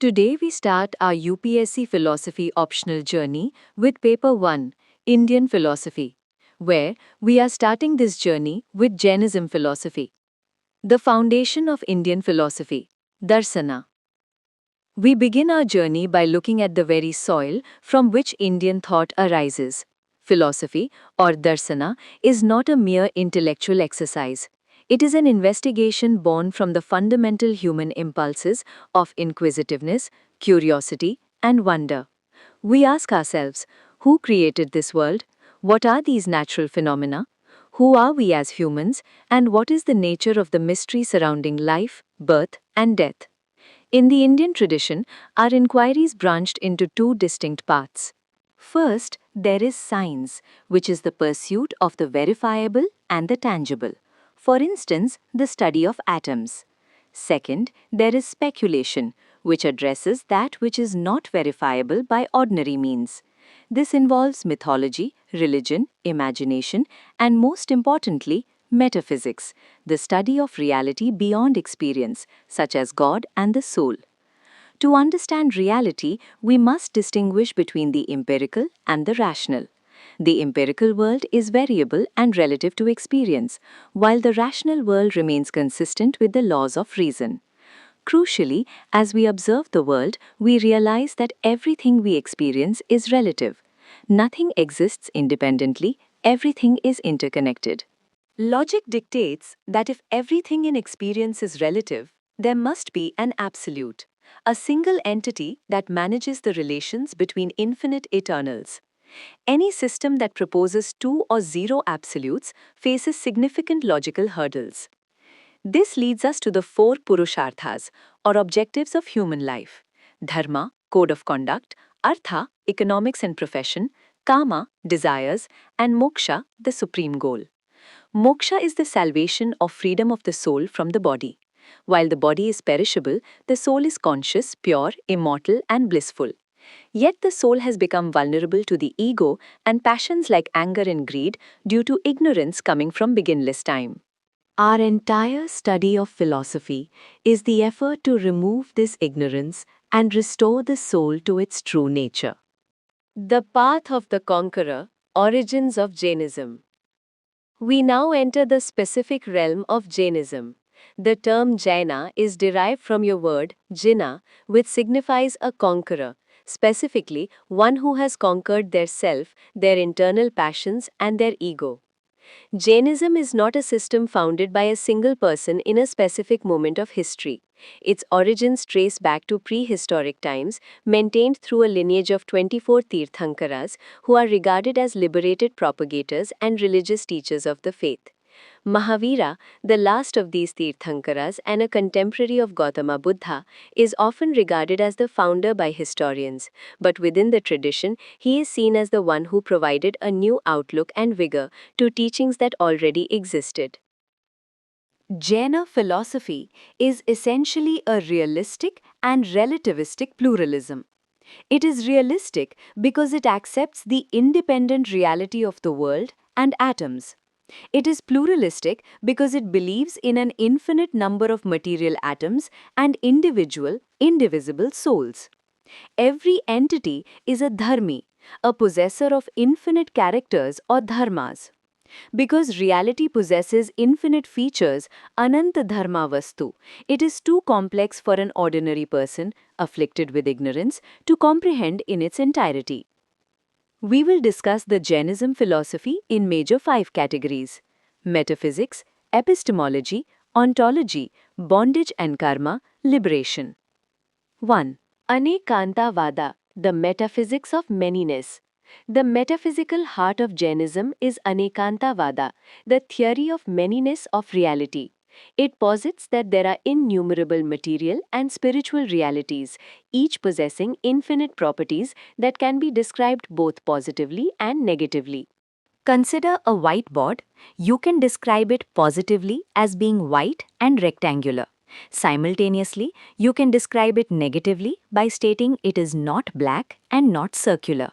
Today we start our UPSC Philosophy Optional journey with Paper 1, Indian Philosophy, where we are starting this journey with Jainism philosophy, the foundation of Indian philosophy, Darsana. We begin our journey by looking at the very soil from which Indian thought arises. Philosophy, or Darsana, is not a mere intellectual exercise. It is an investigation born from the fundamental human impulses of inquisitiveness, curiosity, and wonder. We ask ourselves, who created this world? What are these natural phenomena? Who are we as humans? And what is the nature of the mystery surrounding life, birth, and death? In the Indian tradition, our inquiries branched into two distinct paths. First, there is science, which is the pursuit of the verifiable and the tangible. For instance, the study of atoms. Second, there is speculation, which addresses that which is not verifiable by ordinary means. This involves mythology, religion, imagination, and most importantly, metaphysics, the study of reality beyond experience, such as God and the soul. To understand reality, we must distinguish between the empirical and the rational. The empirical world is variable and relative to experience, while the rational world remains consistent with the laws of reason. Crucially, as we observe the world, we realize that everything we experience is relative. Nothing exists independently, everything is interconnected. Logic dictates that if everything in experience is relative, there must be an absolute, a single entity that manages the relations between infinite eternals. Any system that proposes two or zero absolutes faces significant logical hurdles. This leads us to the four purusharthas, or objectives of human life: dharma, code of conduct; artha, economics and profession; kama, desires; and moksha, the supreme goal. Moksha is the salvation or freedom of the soul from the body. While the body is perishable, the soul is conscious, pure, immortal, and blissful. Yet the soul has become vulnerable to the ego and passions like anger and greed due to ignorance coming from beginless time. Our entire study of philosophy is the effort to remove this ignorance and restore the soul to its true nature. The path of the conqueror, origins of Jainism. We now enter the specific realm of Jainism. The term Jaina is derived from your word Jina, which signifies a conqueror, specifically one who has conquered their self, their internal passions, and their ego. Jainism is not a system founded by a single person in a specific moment of history. Its origins trace back to prehistoric times, maintained through a lineage of 24 Tirthankaras, who are regarded as liberated propagators and religious teachers of the faith. Mahavira, the last of these Tirthankaras and a contemporary of Gautama Buddha, is often regarded as the founder by historians, but within the tradition, he is seen as the one who provided a new outlook and vigor to teachings that already existed. Jaina philosophy is essentially a realistic and relativistic pluralism. It is realistic because it accepts the independent reality of the world and atoms. It is pluralistic because it believes in an infinite number of material atoms and individual, indivisible souls. Every entity is a dharmi, a possessor of infinite characters or dharmas. Because reality possesses infinite features, ananta dharma vastu, it is too complex for an ordinary person, afflicted with ignorance, to comprehend in its entirety. We will discuss the Jainism philosophy in major 5 categories: metaphysics, epistemology, ontology, bondage and karma, liberation. 1. Anekantavada, the metaphysics of manyness. The metaphysical heart of Jainism is Anekantavada, the theory of manyness of reality. It posits that there are innumerable material and spiritual realities, each possessing infinite properties that can be described both positively and negatively. Consider a whiteboard. You can describe it positively as being white and rectangular. Simultaneously, you can describe it negatively by stating it is not black and not circular.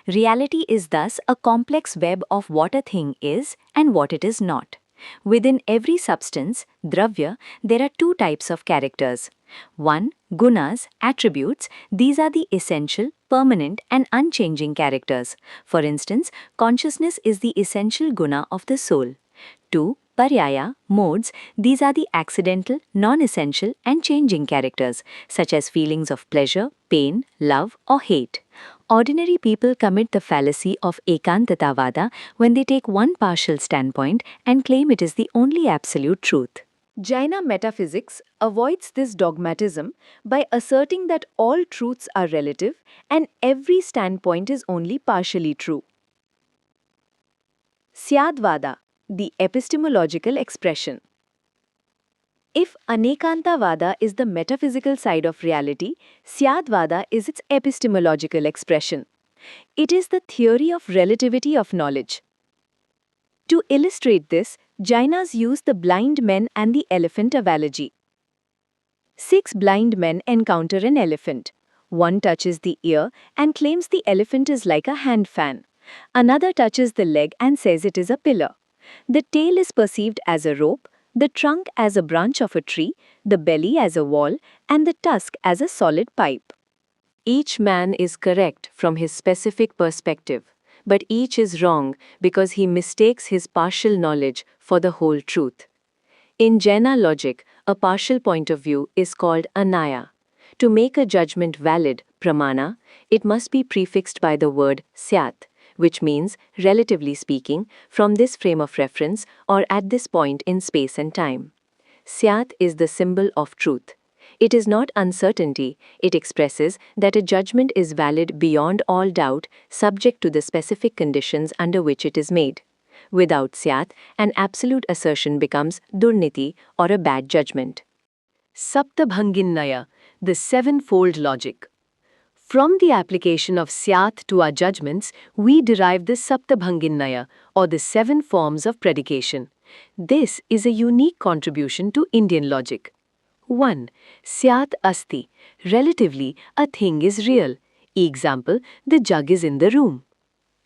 Reality is thus a complex web of what a thing is and what it is not. Within every substance, Dravya, there are two types of characters. One, gunas, attributes. These are the essential, permanent, and unchanging characters. For instance, consciousness is the essential guna of the soul. Two, paryaya, modes. These are the accidental, non-essential, and changing characters, such as feelings of pleasure, pain, love, or hate. Ordinary people commit the fallacy of Anekantavada when they take one partial standpoint and claim it is the only absolute truth. Jaina metaphysics avoids this dogmatism by asserting that all truths are relative and every standpoint is only partially true. Syadvada, the epistemological expression. If Anekantavada is the metaphysical side of reality, Syadvada is its epistemological expression. It is the theory of relativity of knowledge. To illustrate this, Jainas use the blind men and the elephant analogy. 6 blind men encounter an elephant. One touches the ear and claims the elephant is like a hand fan. Another touches the leg and says it is a pillar. The tail is perceived as a rope, the trunk as a branch of a tree, the belly as a wall, and the tusk as a solid pipe. Each man is correct from his specific perspective, but each is wrong because he mistakes his partial knowledge for the whole truth. In Jaina logic, a partial point of view is called anaya. To make a judgment valid, pramana, it must be prefixed by the word syat, which means, relatively speaking, from this frame of reference or at this point in space and time. Syat is the symbol of truth. It is not uncertainty, it expresses that a judgment is valid beyond all doubt, subject to the specific conditions under which it is made. Without syat, an absolute assertion becomes durniti or a bad judgment. Saptabhanginnaya, the sevenfold logic. From the application of syat to our judgments, we derive the Saptabhanginnaya, or the 7 forms of predication. This is a unique contribution to Indian logic. 1. Syat asti. Relatively, a thing is real. Example, the jug is in the room.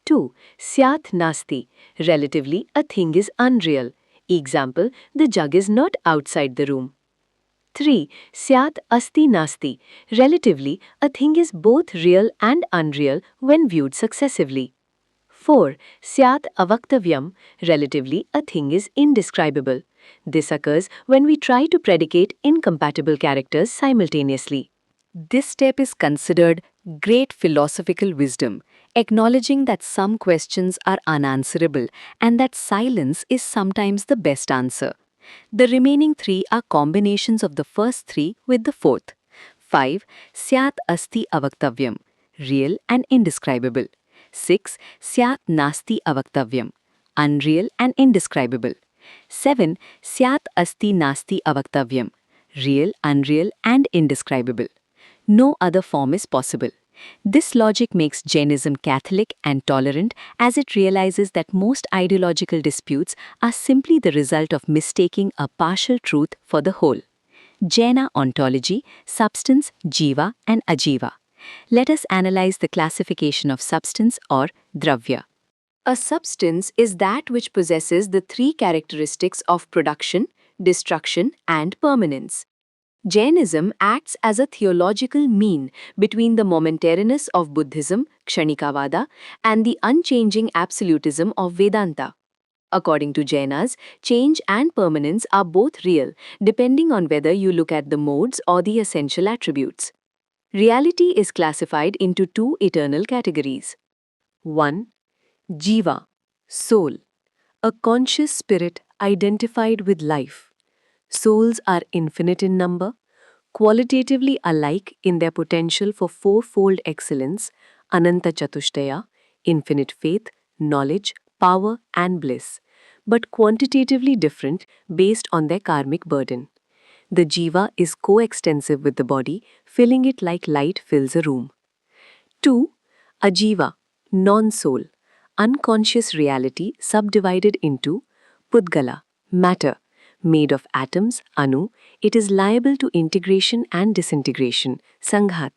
2. Syat nasti. Relatively, a thing is unreal. Example, the jug is not outside the room. 3. Syat asti nasti. Relatively, a thing is both real and unreal when viewed successively. 4. Syat avaktavyam. Relatively, a thing is indescribable. This occurs when we try to predicate incompatible characters simultaneously. This step is considered great philosophical wisdom, acknowledging that some questions are unanswerable and that silence is sometimes the best answer. The remaining 3 are combinations of the first 3 with the fourth. 5. Syat asti avaktavyam. Real and indescribable. 6. Syat nasti avaktavyam. Unreal and indescribable. 7. Syat asti nasti avaktavyam. Real, unreal, and indescribable. No other form is possible. This logic makes Jainism Catholic and tolerant as it realizes that most ideological disputes are simply the result of mistaking a partial truth for the whole. Jaina ontology, substance, jiva, and ajiva. Let us analyze the classification of substance or dravya. A substance is that which possesses the 3 characteristics of production, destruction, and permanence. Jainism acts as a theological mean between the momentariness of Buddhism, Kshanikavada, and the unchanging absolutism of Vedanta. According to Jainas, change and permanence are both real, depending on whether you look at the modes or the essential attributes. Reality is classified into 2 eternal categories. 1. Jiva, soul, a conscious spirit identified with life. Souls are infinite in number, qualitatively alike in their potential for fourfold excellence, Ananta Chatushtaya, infinite faith, knowledge, power, and bliss, but quantitatively different based on their karmic burden. The jiva is coextensive with the body, filling it like light fills a room. 2. Ajiva, non-soul, unconscious reality subdivided into Pudgala, matter, made of atoms, anu. It is liable to integration and disintegration, sanghat.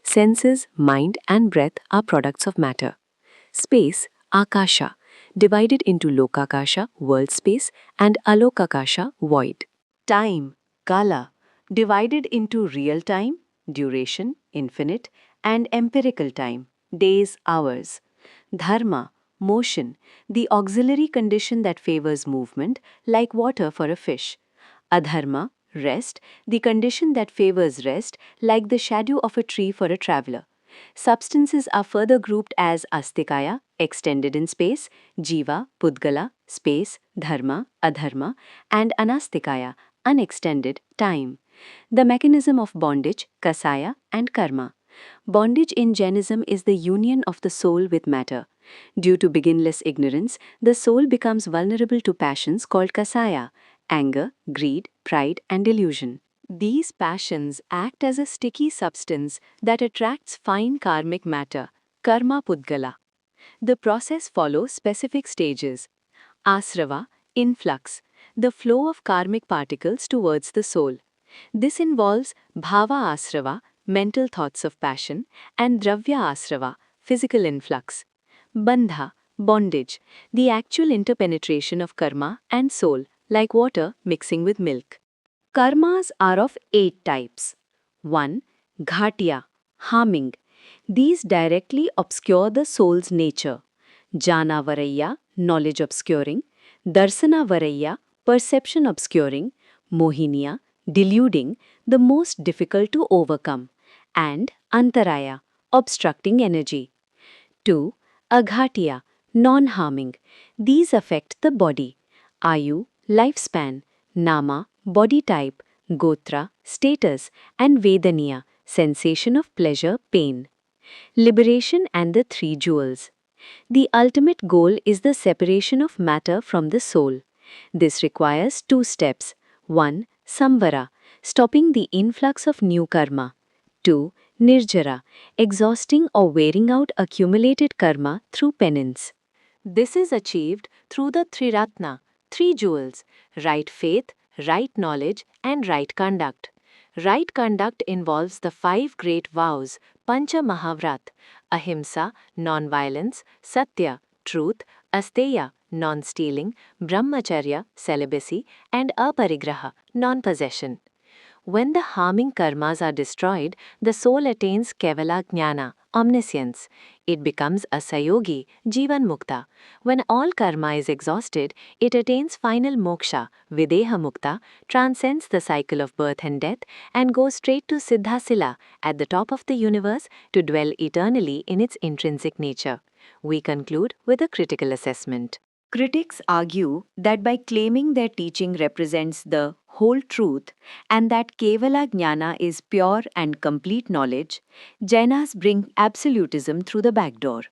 Senses, mind, and breath are products of matter. Space, akasha, divided into Lokakasha, world space, and Alokakasha, void. Time, Kala, divided into real time, duration, infinite, and empirical time, days, hours. Dharma, motion, the auxiliary condition that favors movement, like water for a fish. Adharma, rest, the condition that favors rest, like the shadow of a tree for a traveler. Substances are further grouped as astikaya, extended in space, jiva, pudgala, space, dharma, adharma, and anastikaya, unextended, time. The mechanism of bondage, kasaya, and karma. Bondage in Jainism is the union of the soul with matter. Due to beginless ignorance, the soul becomes vulnerable to passions called kasaya, anger, greed, pride, and delusion. These passions act as a sticky substance that attracts fine karmic matter, karma pudgala. The process follows specific stages. Asrava, influx, the flow of karmic particles towards the soul. This involves bhava asrava, mental thoughts of passion, and dravya asrava, physical influx. Bandha, bondage, the actual interpenetration of karma and soul, like water mixing with milk. Karmas are of 8 types. 1. Ghatya, harming. These directly obscure the soul's nature. Jana varaya, knowledge obscuring. Darsana varaya, perception obscuring. Mohiniya, deluding, the most difficult to overcome. And Antaraya, obstructing energy. 2. Aghatya, non-harming. These affect the body. Ayu, lifespan. Nama, body type. Gotra, status. And Vedaniya, sensation of pleasure, pain. Liberation and the three jewels. The ultimate goal is the separation of matter from the soul. This requires 2 steps. 1. Samvara, stopping the influx of new karma. 2. Nirjara, exhausting or wearing out accumulated karma through penance. This is achieved through the Triratna, 3 jewels, right faith, right knowledge, and right conduct. Right conduct involves the 5 great vows, Pancha Mahavrat, Ahimsa, non-violence, Satya, truth, Asteya, non-stealing, Brahmacharya, celibacy, and Aparigraha, non-possession. When the harming karmas are destroyed, the soul attains Kevala Jnana, omniscience. It becomes a Sayogi, Jivan Mukta. When all karma is exhausted, it attains final moksha, Videha Mukta, transcends the cycle of birth and death, and goes straight to Siddhasila, at the top of the universe, to dwell eternally in its intrinsic nature. We conclude with a critical assessment. Critics argue that by claiming their teaching represents the whole truth and that Kevala Jnana is pure and complete knowledge, Jainas bring absolutism through the back door.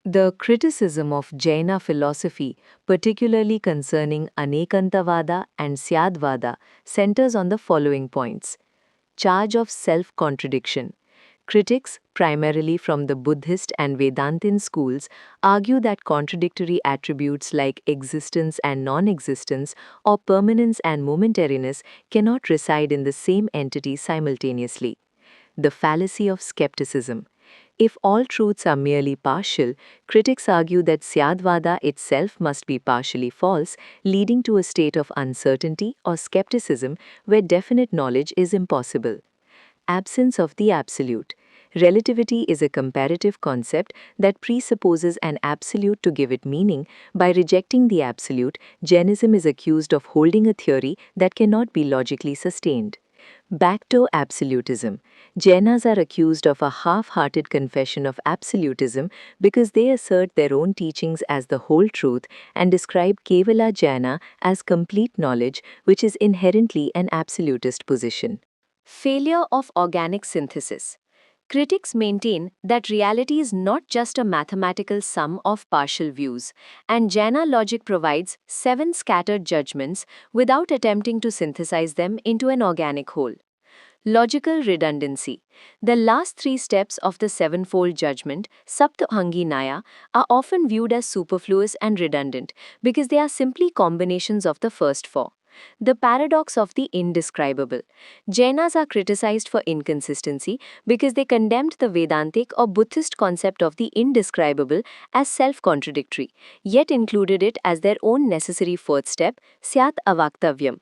The criticism of Jaina philosophy, particularly concerning Anekantavada and Syadvada, centers on the following points. Charge of self-contradiction. Critics, primarily from the Buddhist and Vedantin schools, argue that contradictory attributes like existence and non-existence or permanence and momentariness cannot reside in the same entity simultaneously. The fallacy of skepticism. If all truths are merely partial, critics argue that Syadvada itself must be partially false, leading to a state of uncertainty or skepticism where definite knowledge is impossible. Absence of the absolute. Relativity is a comparative concept that presupposes an absolute to give it meaning. By rejecting the absolute, Jainism is accused of holding a theory that cannot be logically sustained. Backdoor absolutism. Jainas are accused of a half-hearted confession of absolutism because they assert their own teachings as the whole truth and describe Kevala Jaina as complete knowledge, which is inherently an absolutist position. Failure of organic synthesis. Critics maintain that reality is not just a mathematical sum of partial views, and Jaina logic provides 7 scattered judgments without attempting to synthesize them into an organic whole. Logical redundancy. The last 3 steps of the sevenfold judgment, Saptahangi Naya, are often viewed as superfluous and redundant because they are simply combinations of the first 4. The paradox of the indescribable. Jainas are criticized for inconsistency because they condemned the Vedantic or Buddhist concept of the indescribable as self-contradictory, yet included it as their own necessary fourth step, Syat Avaktavyam.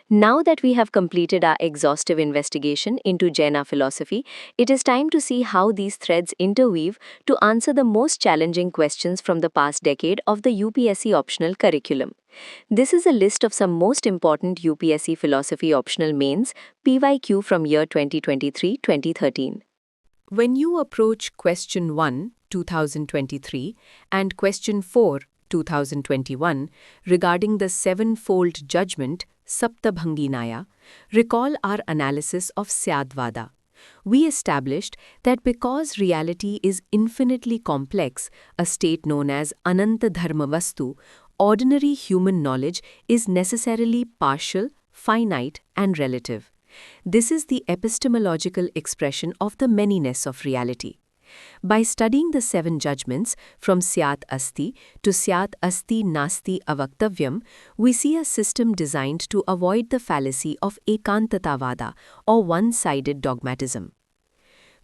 Now that we have completed our exhaustive investigation into Jaina philosophy, it is time to see how these threads interweave to answer the most challenging questions from the past decade of the UPSC optional curriculum. This is a list of some most important UPSC philosophy optional mains PYQ from year 2023-2013. When you approach question 1, 2023, and question 4, 2021, regarding the sevenfold judgment, Saptabhanginaya, recall our analysis of Syadvada. We established that because reality is infinitely complex, a state known as Ananta Dharma Vastu, ordinary human knowledge is necessarily partial, finite, and relative. This is the epistemological expression of the manyness of reality. By studying the seven judgments from Syat Asti to Syat Asti Nasti Avaktavyam, we see a system designed to avoid the fallacy of Anekantavada or one-sided dogmatism.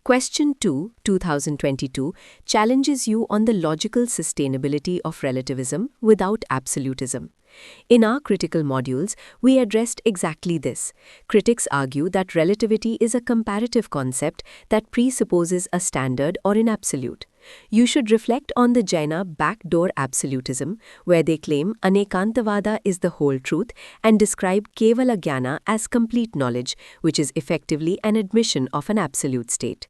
Question 2, 2022, challenges you on the logical sustainability of relativism without absolutism. In our critical modules, we addressed exactly this. Critics argue that relativity is a comparative concept that presupposes a standard or an absolute. You should reflect on the Jaina backdoor absolutism, where they claim Anekantavada is the whole truth and describe Kevala Jnana as complete knowledge, which is effectively an admission of an absolute state.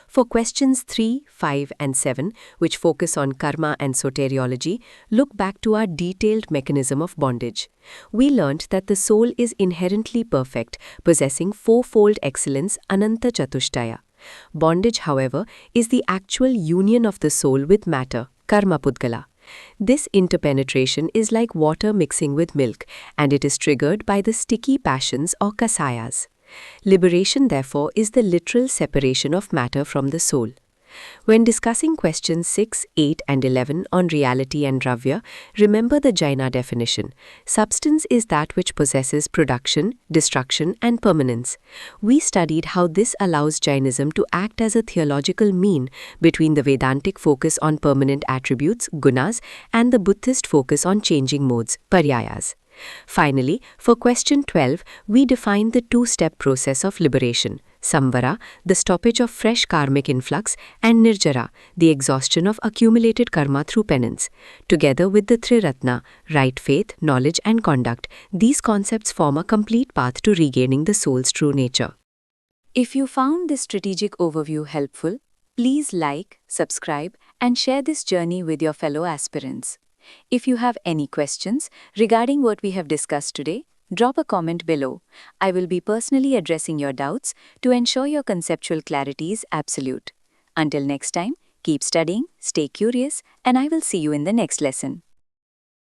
For questions 3, 5, and 7, which focus on karma and soteriology, look back to our detailed mechanism of bondage. We learnt that the soul is inherently perfect, possessing fourfold excellence Ananta Chatushtaya. Bondage, however, is the actual union of the soul with matter, karma pudgala. This interpenetration is like water mixing with milk, and it is triggered by the sticky passions or kasayas. Liberation, therefore, is the literal separation of matter from the soul. When discussing questions 6, 8, and 11 on reality and Dravya, remember the Jaina definition. Substance is that which possesses production, destruction, and permanence. We studied how this allows Jainism to act as a theological mean between the Vedantic focus on permanent attributes, gunas, and the Buddhist focus on changing modes, paryayas. Finally, for question 12, we define the two-step process of liberation. Samvara, the stoppage of fresh karmic influx, and Nirjara, the exhaustion of accumulated karma through penance. Together with the Triratna, right faith, knowledge, and conduct, these concepts form a complete path to regaining the soul's true nature. If you found this strategic overview helpful, please like, subscribe, and share this journey with your fellow aspirants. If you have any questions regarding what we have discussed today, drop a comment below. I will be personally addressing your doubts to ensure your conceptual clarity is absolute. Until next time, keep studying, stay curious, and I will see you in the next lesson.